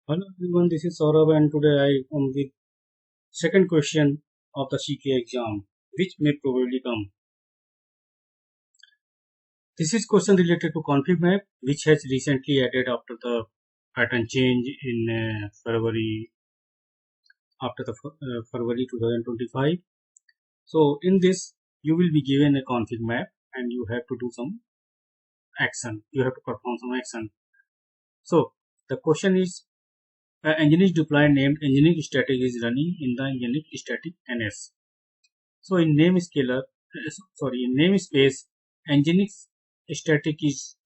Hello everyone, this is Saurabh and today I am with second question of the CKA exam, which may probably come. This is question related to config map, which has recently added after the pattern change in February after the February 2025. So in this, you will be given a config map and you have to do some action. You have to perform some action. So the question is, Nginx deploy named Nginx static is running in the Nginx static NS. So in in namespace, Nginx static is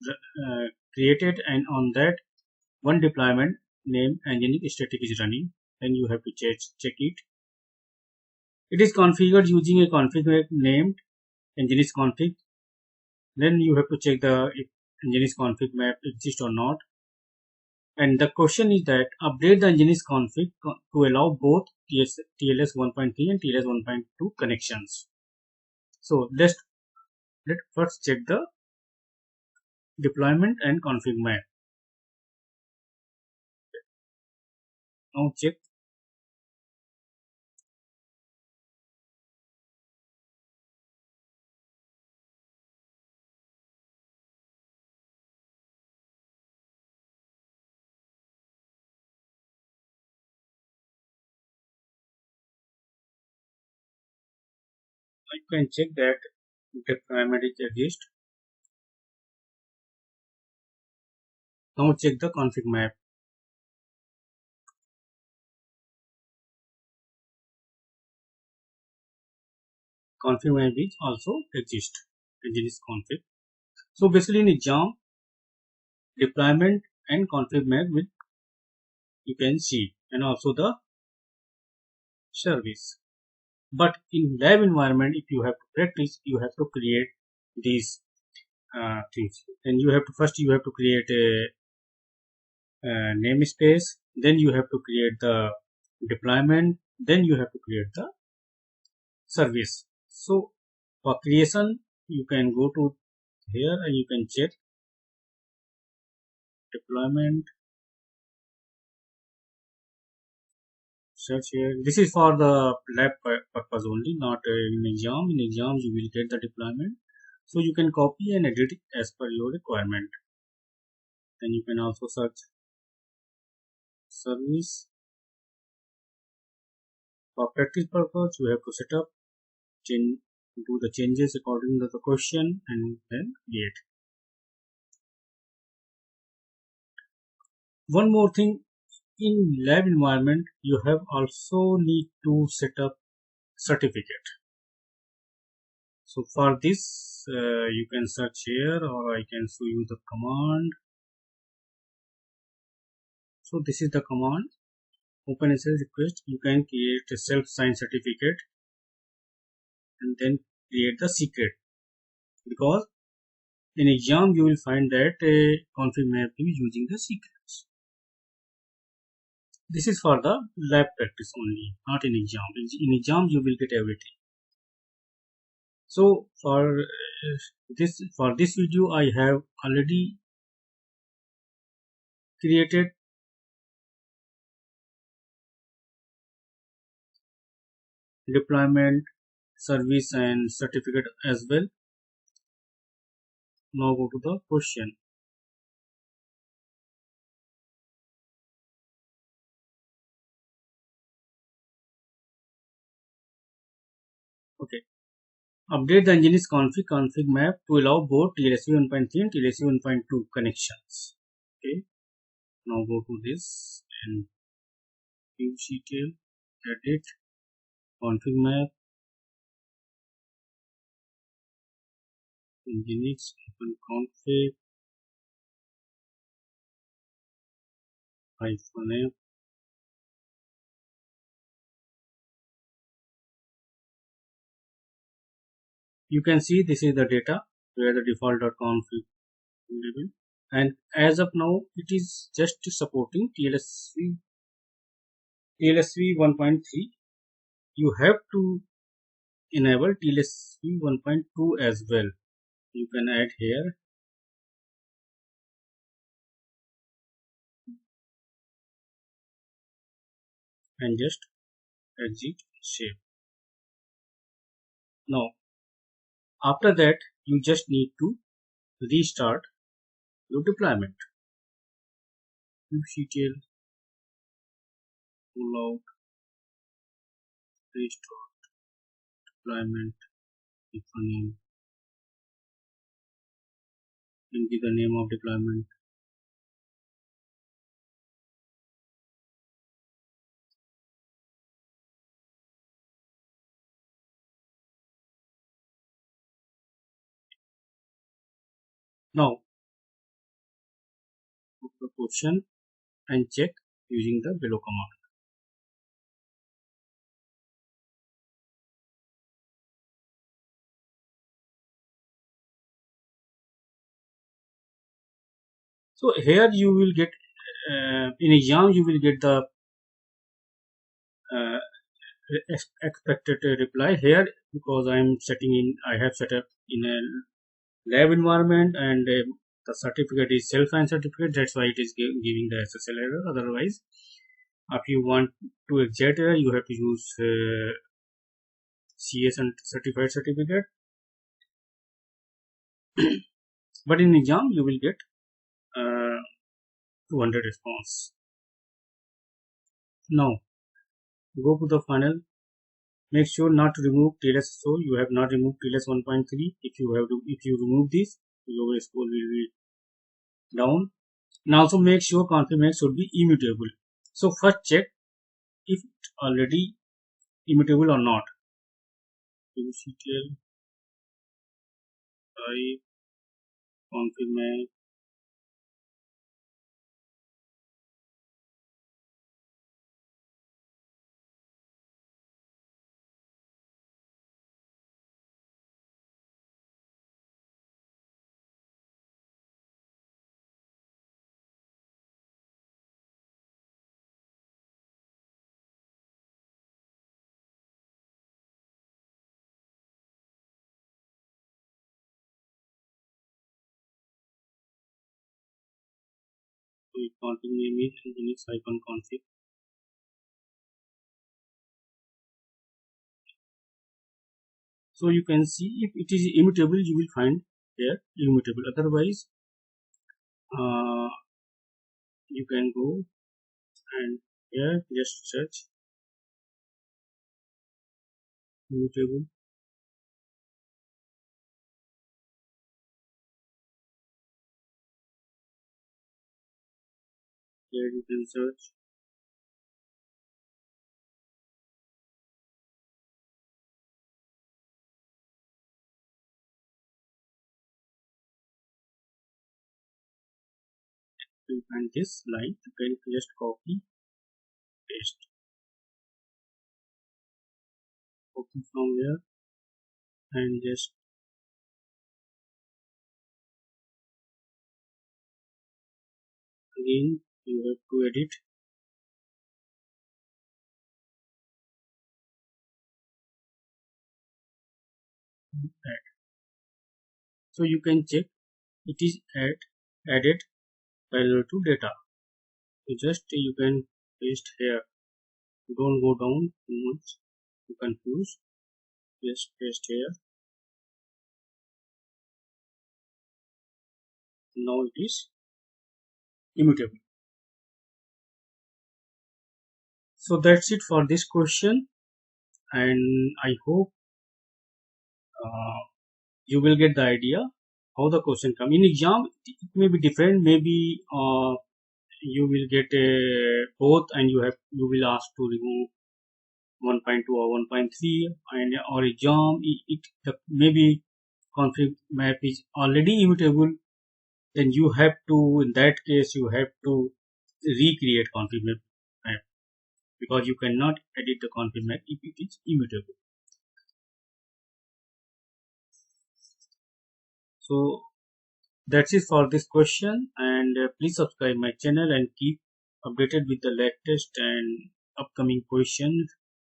created, and on that one deployment named Nginx static is running. Then you have to check it. It is configured using a config map named Nginx config. Then you have to check if Nginx config map exists or not. And the question is that update the Nginx config to allow both TLS 1.3 and TLS 1.2 connections. So let's first check the deployment and config map. Now check. You can check that deployment is exist. Now check the config map. Config map is also exist. Nginx config. So basically in exam, deployment and config map will you can see, and also the service. But in lab environment, if you have to practice, you have to create these things. And you have to first create a namespace. Then you have to create the deployment. Then you have to create the service. So for creation, you can go to here and you can check deployment, search here. This is for the lab purpose only, not in exam. In exams, you will get the deployment. So you can copy and edit it as per your requirement. Then you can also search service. For practice purpose, you have to set up, do the changes according to the question, and then create. One more thing, in lab environment, you have also need to set up certificate. So for this, you can search here, or I can show you the command. So this is the command. OpenSSL request. You can create a self-signed certificate and then create the secret, because in exam you will find that a config map is using the secrets. This is for the lab practice only, not in exam. In exam you will get everything. So for this video, I have already created deployment, service and certificate as well. Now go to the question. Okay. Update the Nginx config map to allow both TLS 1.3 and TLS 1.2 connections. Okay. Now go to this and use detail, edit, config map, Nginx open config, -f. You can see this is the data where the default.config label, and as of now it is just supporting TLSV 1.3. You have to enable TLSV 1.2 as well. You can add here. and just exit save. Now after that you just need to restart your deployment. kubectl pull out restart deployment, give a name and give the name of deployment. Now put the question and check using the below command. So here you will get in exam you will get the uh, expected reply here, because I have set up in a lab environment, and the certificate is self-signed certificate. That's why it is giving the SSL error. Otherwise, if you want to exact error, you have to use CS and certified certificate. But in exam, you will get 200 response. Now, go to the final. Make sure not to remove TLS. So you have not removed TLS 1.3. If you remove this, your score will be down. And also make sure config should be immutable. So first check if it's already immutable or not. kubectl type config config name is Unix-config. So you can see if it is immutable, you will find there immutable. Otherwise, uh, you can go and here just search immutable. Here you can search to find this line. You can just copy paste, copy from here and just again you have to edit. Add. So you can check it is added parallel to data. So just you can paste here. Don't go down too much to confuse. Just paste here. Now it is immutable. So that's it for this question, and I hope you will get the idea how the question come in exam. It may be different. Maybe you will get both, and you will ask to remove 1.2 or 1.3, and or exam maybe config map is already immutable. Then you have to, in that case, you have to recreate config map, because you cannot edit the config map if it is immutable. So that's it for this question, and please subscribe my channel and keep updated with the latest and upcoming questions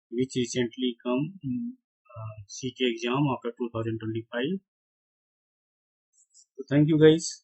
which recently come in CK exam after 2025. So thank you guys.